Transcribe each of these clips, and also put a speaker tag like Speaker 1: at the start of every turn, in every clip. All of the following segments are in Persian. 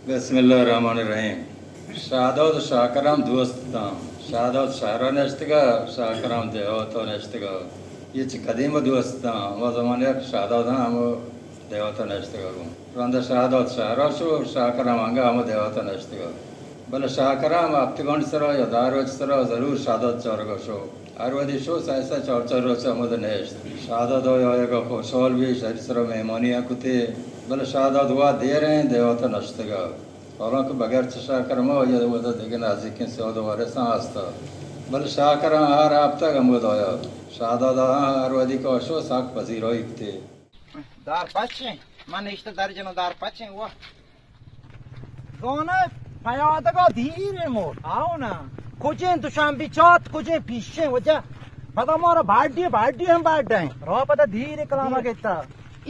Speaker 1: Bismillahirrahmanirrahim. Şadat şakaram dostam. Şadat şehra neştiga, şakaram devata neştiga. Ye kadim dostam. O zaman yak şadatdan ama devata neştiga. Randa şadat şehra şu şakaram anga ama devata neştiga. Bala şakaram aptigand sara ya daroj sara zarur şadat çarga şu. Arvadi şu saysa çarçar roça mud neşt. Şadat oya ka khoshol bi şehir sara mehmaniya kute. बल शादा दुआ दे रहे हैं देवता नश्तगा हालांकि बगैर शाकर मो ये वो देखे नाजिक से दोबारा सांसता बल शाकर आर आप तक अमद आया शादा दा आर वदी को शो साक पजीरो इकते
Speaker 2: dar paçe man işte darjana dar paçe वो दोनों पयादा का धीरे मोर आओ ना कुछ दुशाम बिचात कुछ पीछे वजह पता मोरा भाड़ी हम बाटे रो पता धीरे कलामा केता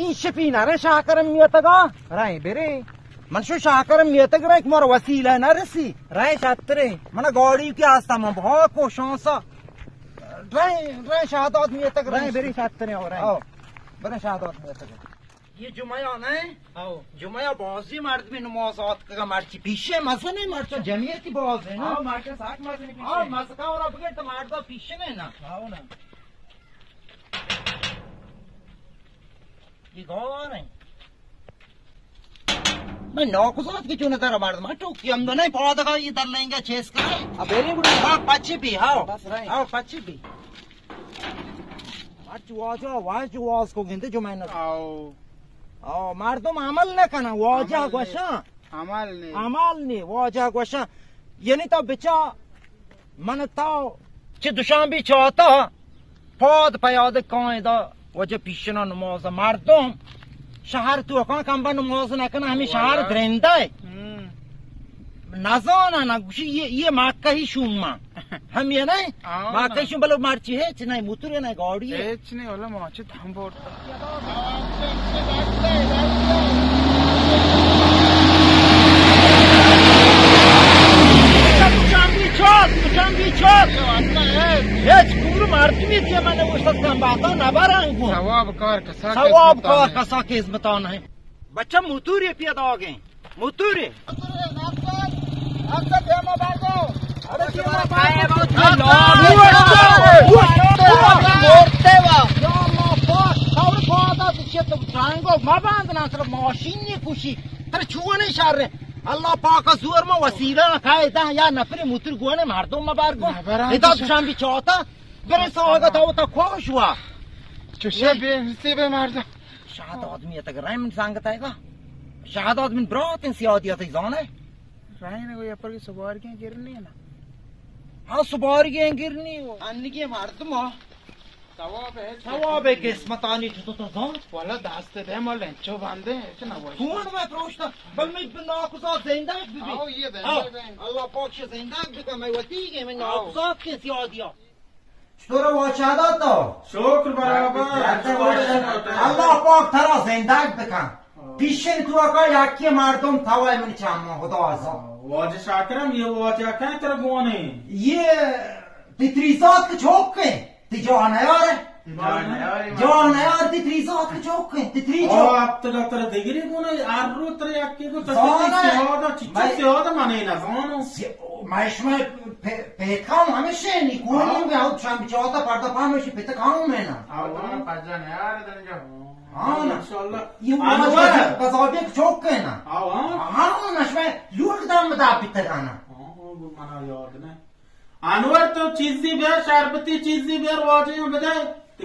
Speaker 2: این شپی نره شاکرم میتگا رای بری من شو شاکرم میتگ رای مار وسیله نرسی رای شاتره من گاڑی کی آستا من بہت کو شانسا رای شهادت میتگ رای بری شاتره اور رای بره شهادت میتگ ये जुमाया ना आओ जुमाया बाजी मर्द में नमाज़ात का मर्ची पीछे मज़े नहीं मर्चा जमीयत की बाज है ना आओ मर्चा साथ मज़े नहीं पीछे आओ मज़े का और अब के टमाटर का पीछे नहीं ना आओ ना ये कौन है मैं नौकुसात की चुने तेरा मार मैं टोक हम दोनों पौध का ये दर लेंगे चेस का अब वेरी गुड हां पच्ची भी हां पच्ची भी वाज को गिनते जो मैंने आओ मार दो अमल न करना वाजा गोशा अमल ने वाजा गोशा यानी तो बिचा मन तो चे दुशाम भी चाहता पौध पयाद कायदा वजह पीछना नमाज मर्दों शहर तू अकां कंबा नमाज ना करना हमें शहर द्रेंदा है नजाना ना ये माका ही शुमा हम ये नहीं माका ही शुम बलो मारची है च नहीं मुतुरे नहीं गाड़ी है च नहीं वाला माचे हम boat Tucambi çok. Hiç kuru martı mı diye bana bu işten bahta ne baran bu? Savab kasa ke hizmetan है. बच्चा मुतूरी पिया दोगे. मुतूरी. आपका देमा बागो. अरे देमा बागो. मोरते वा. या अल्लाह पाक. सब पादा तुझे तो जाएंगे मबांद ना सिर्फ मशीन नहीं खुशी. तेरे छुआ नहीं शार रहे. अल्लाह पाक का जोर में वसीला खाए था या नफरे मुतर गुआने मार दो मबार को इधर शाम भी चौथा मेरे सोगा था वो तो खुश हुआ चुशे बे मार दो शाद आदमी तक राइम सांगता है का शाद आदमी ब्रात इन सियादिया से जान है राइन को ऊपर की सवार के गिरनी है ना हां सवार के गिरनी वो अन्नी के मार तुम सवाब है किस्मतानी तो जान वाला दास्ते दे मल लेंचो बांधे इतना वो कौन मैं प्रोष्टा बल मैं नाकुसात जिंदा भी आओ ये दे अल्लाह पाक से जिंदा भी का मैं वती के मैं नाकुसात के सियादिया शोर वो चादा तो शुक्र बराबर अल्लाह पाक थारा जिंदा का पीछे तू का याके मार तुम थावा मन चामा खुदा आजा वाज शाकरम ये वाज क्या तेरा गोने ये तित्रीसात के छोक के जान है यार तित्री साथ के चौक है तित्री चौक आप तो डॉक्टर देगिरी को ना यार रो तेरे याके को तस्वीर से होगा चिट्ठी से होगा माने ना जानो माइश में पेखाऊं हमेशा नहीं कोई नहीं मैं आउट शाम चौथा पड़ता पाम में पे खाऊं मैं ना आओ ना पाजा ने यार इधर जा हां इंशाल्लाह ये बस और एक चौक है ना आओ हां ना मैं लूट दाम बता पिता गाना हां मना याद ना अनवर तो चीज़ी बेर शरबती चीज़ी बेर वाजे बजाए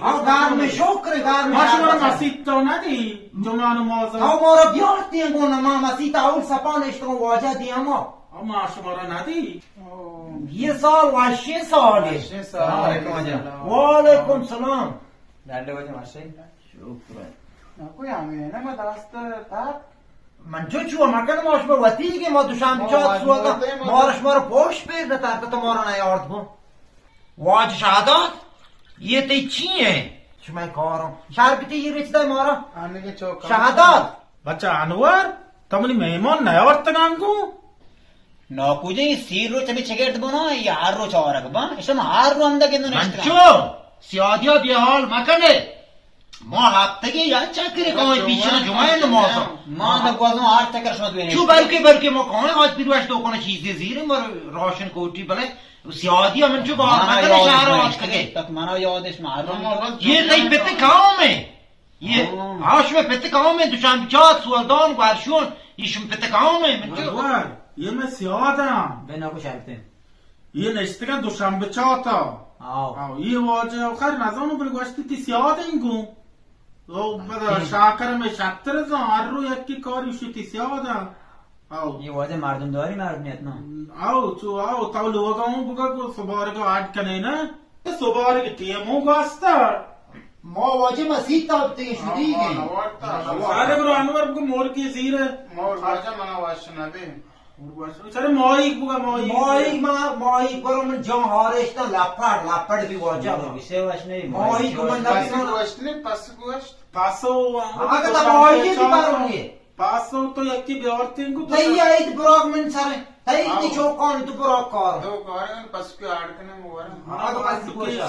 Speaker 2: और गार में शौक करे गार में मशवरा मसीत तो ना दी जुमानो मौजा और मोरा बियाती है गोना मां मसीत आउल सपान इस्तो वाजा दिया मो और मशवरा ना दी ये साल वाशे साल है वालेकुम सलाम डांडे वजे माशे शुक्र ना कोई हमें ना मदास्त था من جو مکان ماش بر وتی که ما دوشنبه چات سوال مارش ما رو پوش پیدا تا تو ما رو نیارد بو واج شهادت ये ते चीए شما کارم شربتی ये रिश्ता मारा आने के चौक शहादत बच्चा अनवर तमनी मेहमान نیارد तगांगू नौकुजे सीरो चली चगेट बनो यार रो चौरक बन इसम हार रो अंदा के नो नष्ट चो सियादिया बिहाल मकने
Speaker 3: ما هفتگی یا چکری کامای پیشنا جمعه نمازم
Speaker 4: ما دا گوازم 8 چکر شما دوینه
Speaker 3: چو بلکه ما کامای آج پیروش دو کنه چیزی زیره ما راشن کوٹی بله سیادی همین چو باید مدن شهر آج کگه
Speaker 4: تک منا یادش معلوم
Speaker 3: یہ تایی پتی کام ہے یہ آشوه پتی کام ہے دوشان بچات سوالدان گوارشون ایشون پتی کام ہے من چو
Speaker 2: یه مثل یادم
Speaker 4: به نکو شرطه
Speaker 2: یه نشتگا دوشنبه چاتا یه واجه آخر نظامو بلگوشتی تی سیاد اینگو بدا شاکرم شتر زن هر رو یکی کاریشی تی سیادم
Speaker 4: یه واجه مردم داری مردمیت نه
Speaker 2: تا لوگامو بگا گو سبارگو آد کنه نه سبارگ تیمو گوستا
Speaker 3: ما واجه مسیح تا بتگه شدی گئی
Speaker 2: ساله برو انور بگو مورکی زیره
Speaker 5: مور واجه منا واش نبی
Speaker 2: چرا مایک بگا
Speaker 3: ماهی برو من جان هارشتا لپڑ بھی واجه
Speaker 4: بیسه واش نی
Speaker 3: ماهی کو من
Speaker 5: پس
Speaker 3: نبیسن
Speaker 5: گوشت نی پس گوشت
Speaker 2: پاسو
Speaker 3: آگه تا ماهی دی برونگی
Speaker 2: پاسو تو یکی بیارتینگو
Speaker 3: تایی اید براغ من سره تایی دی چوکان تو براغ کار
Speaker 5: دو کارن پس کی آڑکنے مورن
Speaker 3: آگه پس کوشا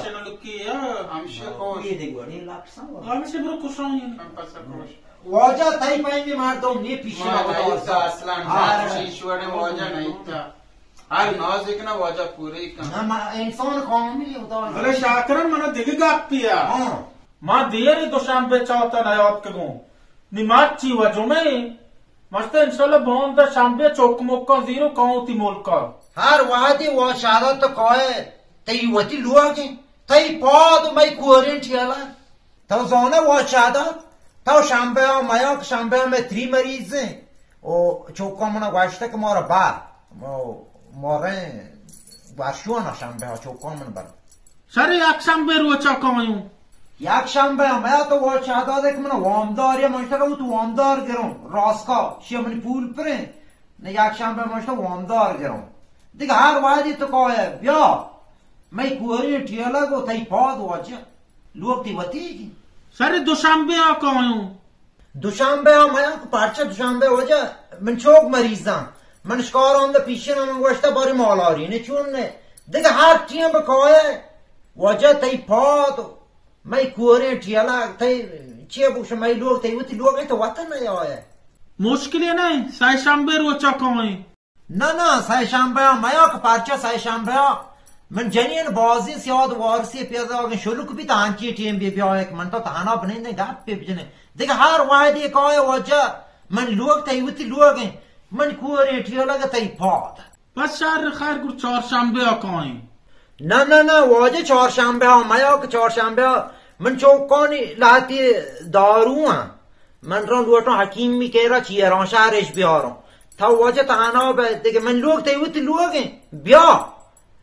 Speaker 5: همشه کوش
Speaker 4: یه دیگوری لپسن
Speaker 2: همیشه برو کشانی
Speaker 5: پس کوش
Speaker 3: واجه تایی پایمی مردم نی پیشی
Speaker 5: ما
Speaker 3: نبود
Speaker 5: نیتا اصلا شیشوڑے واجه نیتا هر نازک نا واجه پوری کن
Speaker 3: انسان کاملی ہوتا
Speaker 2: ولی شاکرم منا دیگه گپیه ما دیگه دوشنبه چاتا نیاد کگون نماز چی و جمعه مشته انشالله بانده شنبه چوک مکا زیرو کانوتی ملکا
Speaker 3: هر وحدی و شهادت تو کاه تایی وطی لوگی تایی پاد مای کورین چیالا تو زانه و شهادت تو شنبه ها مایاک شنبه ها میں 3 مریض ہیں و چوکا منا گوشته که مارا بار ماره گوشوانا شنبه ها چوکا منا بر
Speaker 2: سر یک شنبه رو چا کامایون
Speaker 3: یک شنبه ها میا تو و شهادت که منا وامداری منشته که تو وامدار گرم راسکا شیه منی پول پره نه یک شنبه منشته وامدار گرم دیگه هر وحدی تو کاه بیا مای کورین چیالا گو تایی پاد واجه لوگ تی وطی
Speaker 2: سر دوشنبه ها کامایون
Speaker 3: دوشنبه ها میا که پرچه دوشنبه واجه من چوک مریضم من شکار آمده پیشین من گوشته باری مالاری نه چون نه دیگه هر تیم بکاه واجه تایی پاد مای کورین چیالا تایی چیه بوشه مای لوگ تایی وطی لوگ تو وطن نیایه
Speaker 2: مشکلی نه سه شنبه رو چا کامایون
Speaker 3: نه سه شنبه ها میا که پرچه سه شنبه ها من جنین بازی سیاد وارسی پیدا آگه شلو کبی تا هنچی تیم بی بیایی که من تا تانا بنینده گپ پی بجنه دیگه هر واحدی که واجه من لوگ تایوتی لوگه من کوری تیو لگه تای پاد
Speaker 2: پس شهر خیر گر چهارشنبه ها کامایون
Speaker 3: نه واجه چهارشنبه ها میا که چهارشنبه ها من چوکانی لاتی دارو هم من ران لوٹو حکیم می که را چیه ران شهرش بیارم تا واجه تانا دیگه من لوگ تایوتی لوگه بیا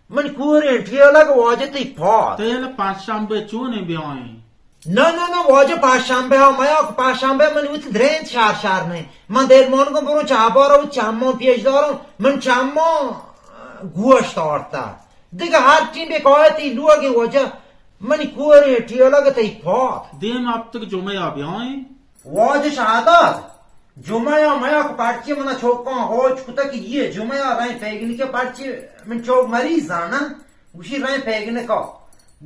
Speaker 3: من کوری تیو لگه واجه تای پاد
Speaker 2: تیل پنجشنبه چونه بیایین
Speaker 3: نه واجه پنجشنبه ها میا که پنجشنبه من وقت درند شهر نه من دلمان کن برو چهبارا و چمون پیش دارم من چمون گوشت آرتا دیگه هر تیم بکایتی لوگی واجه من کوری تیو لگه تای پاد
Speaker 2: دیم اب تک جمعه ها بیایین
Speaker 3: واجه شهادت جمعه ها میا که پرچی منا چوکان هوچ کتا که یه جمعه ها رای پیگنی که پرچی من چوک مریض نه گوشی رای پیگنی که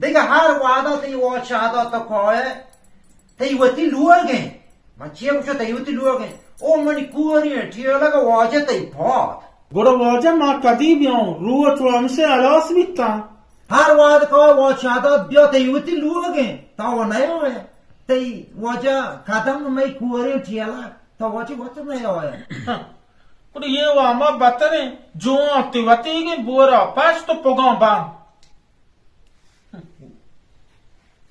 Speaker 3: دیگه هر وعده تی واجه شهادت تا کاه تی وطی لوگه من چیه بوشه تی وطی لوگه او منی کوری تیو لگه واجه تی پاد
Speaker 2: گروه واجه ما کدی بیان روح تو همیشه علاس بیتا
Speaker 3: هر وعده که واجه شهادت بیا تی وطی لوگه تا و نیوه تی واجه قدم می کوری تیو لگه تا واجه وطن نیوه
Speaker 2: گروه یه واما بطنه جون تی وطی گی بورا پش تو پگان بان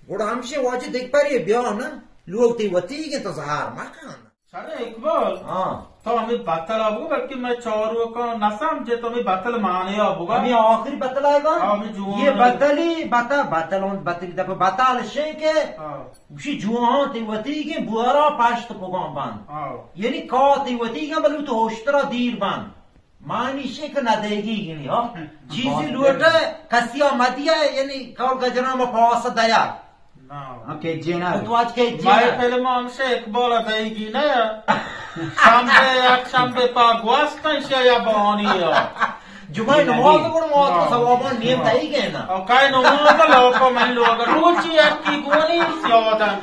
Speaker 3: گروه همیشه واجه دیگ پریه بیا نه لوگ تی وطی گی تو زهر مکن
Speaker 2: سر اقبال تو ہمیں بطل آبو بلکہ میں چورو کو نہ سمجھے تو ہمیں بطل مانے آبوگا
Speaker 3: ہمیں آخری بطل آئے گا یہ بطلی بطلی دفع بطل شنکه گوشی جوان تیوتی که بورا پشت پگان بند یعنی که تیوتی که بلو تو هشترا دیر بند معنی شک ندهگی گینی ها چیزی لوٹه کسی آمدیه یعنی کار گجران با پاس دیا
Speaker 4: که جینا
Speaker 3: تو آج که جینا
Speaker 2: مای فیلم همشه اقبال دهگی نه شنبه یک شنبه پا گوستن یا بانی ها
Speaker 3: جمعه نماز کو نماز کو ثوابان نیم دهی گه نا
Speaker 2: او کای نماز لوکو من لوگ روچی یکی گونی سیادم